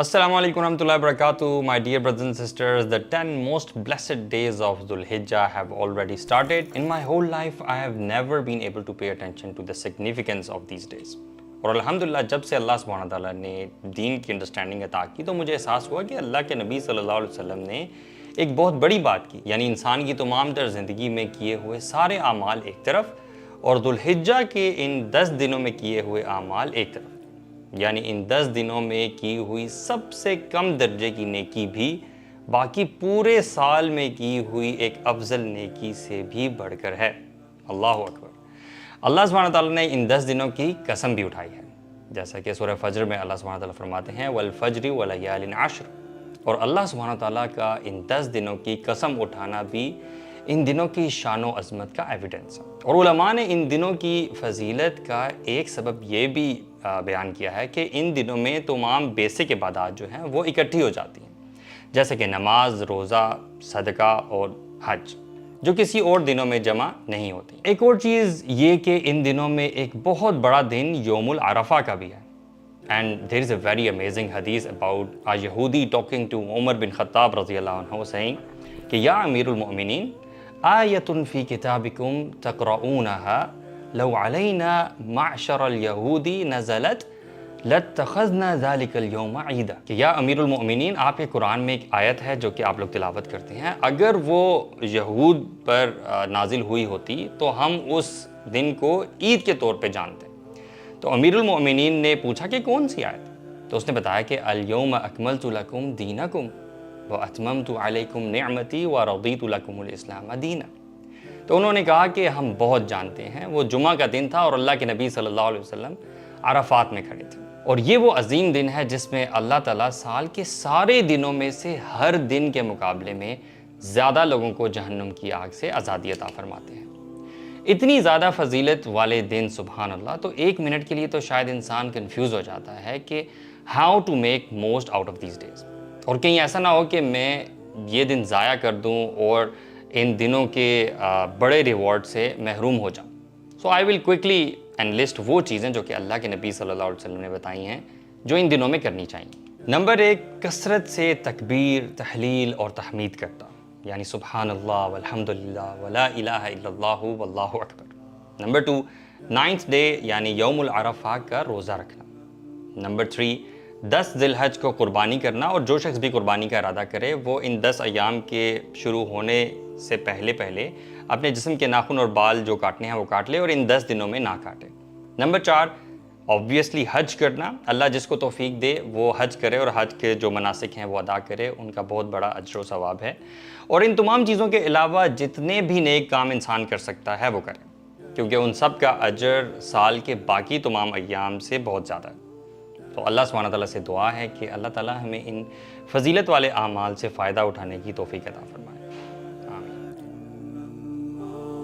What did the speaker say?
Assalamu alaikum warahmatullahi wabarakatuh. My dear brothers and sisters, the 10 most blessed days of Dhul Hijjah have already started. In my whole life, I have never been able to pay attention to the significance of these days. اور الحمدللہ جب سے اللہ سبحانہ تعالیٰ نے دین کی understanding عطا کی تو مجھے احساس ہوا کہ اللہ کے نبی صلی اللہ علیہ وسلم نے ایک بہت بڑی بات کی، یعنی انسان کی تمام تر زندگی میں کیے ہوئے سارے اعمال ایک طرف اور ذو الحجہ کے ان 10 دنوں میں کیے ہوئے اعمال ایک طرف، یعنی ان 10 دنوں میں کی ہوئی سب سے کم درجے کی نیکی بھی باقی پورے سال میں کی ہوئی ایک افضل نیکی سے بھی بڑھ کر ہے۔ اللہ اکبر۔ اللہ سبحانہ تعالیٰ نے ان 10 دنوں کی قسم بھی اٹھائی ہے، جیسا کہ سورہ فجر میں اللہ سبحانہ تعالیٰ فرماتے ہیں وَالْفَجْرِ وَلَيَالٍ عَشْرٍ، اور اللہ سبحانہ تعالیٰ کا ان 10 دنوں کی قسم اٹھانا بھی ان دنوں کی شان و عظمت کا ایویڈنس ہے۔ اور علماء نے ان دنوں کی فضیلت کا ایک سبب یہ بھی بیان کیا ہے کہ ان دنوں میں تمام بیسک عبادات جو ہیں وہ اکٹھی ہو جاتی ہیں، جیسے کہ نماز، روزہ، صدقہ اور حج، جو کسی اور دنوں میں جمع نہیں ہوتی۔ ایک اور چیز یہ کہ ان دنوں میں ایک بہت بڑا دن یوم العرفہ کا بھی ہے۔ And there is a very amazing hadith about a Yahudi talking to Umar bin Khattab رضی اللہ عنہ saying کہ یا امیر المؤمنین آیۃ فی کتابکم تقرؤونها لو علینا معشر اليہود نزلت لاتخذنا ذلك اليوم عیدا، کہ یا امیر المؤمنین آپ کے قرآن میں ایک آیت ہے جو کہ آپ لوگ تلاوت کرتے ہیں، اگر وہ یہود پر نازل ہوئی ہوتی تو ہم اس دن کو عید کے طور پہ جانتے۔ تو امیر المؤمنین نے پوچھا کہ کون سی آیت؟ تو اس نے بتایا کہ الیوم اکملت لکم دینکم واتممت علیکم نعمتی ورضیت لکم الاسلام دینا۔ تو انہوں نے کہا کہ ہم بہت جانتے ہیں، وہ جمعہ کا دن تھا اور اللہ کے نبی صلی اللہ علیہ وسلم عرفات میں کھڑے تھے، اور یہ وہ عظیم دن ہے جس میں اللہ تعالیٰ سال کے سارے دنوں میں سے ہر دن کے مقابلے میں زیادہ لوگوں کو جہنم کی آگ سے آزادی عطا فرماتے ہیں۔ اتنی زیادہ فضیلت والے دن سبحان اللہ، تو ایک منٹ کے لیے تو شاید انسان کنفیوز ہو جاتا ہے کہ how to make most out of these days, اور کہیں ایسا نہ ہو کہ میں یہ دن ضائع کر دوں اور ان دنوں کے بڑے ریوارڈ سے محروم ہو جاؤں۔ سو آئی ول کوئکلی انلسٹ وہ چیزیں جو کہ اللہ کے نبی صلی اللہ علیہ وسلم نے بتائی ہیں جو ان دنوں میں کرنی چاہیے۔ نمبر 1، کثرت سے تکبیر، تحلیل اور تحمید کرتا، یعنی سبحان اللہ والحمدللہ ولا الہ الا اللہ واللہ اکبر۔ نمبر 2، 9th ڈے یعنی یوم العرفہ کا روزہ رکھنا۔ نمبر 3، 10 ذی الحج کو قربانی کرنا، اور جو شخص بھی قربانی کا ارادہ کرے وہ ان 10 ایام کے شروع ہونے سے پہلے اپنے جسم کے ناخن اور بال جو کاٹنے ہیں وہ کاٹ لے اور ان 10 دنوں میں نہ کاٹے۔ نمبر 4، obviously حج کرنا، اللہ جس کو توفیق دے وہ حج کرے اور حج کے جو مناسک ہیں وہ ادا کرے، ان کا بہت بڑا اجر و ثواب ہے۔ اور ان تمام چیزوں کے علاوہ جتنے بھی نیک کام انسان کر سکتا ہے وہ کرے، کیونکہ ان سب کا اجر سال کے باقی تمام ایام سے بہت زیادہ ہے۔ تو اللہ سبحانہ تعالیٰ سے دعا ہے کہ اللہ تعالیٰ ہمیں ان فضیلت والے اعمال سے فائدہ اٹھانے کی توفیق عطا فرمائے۔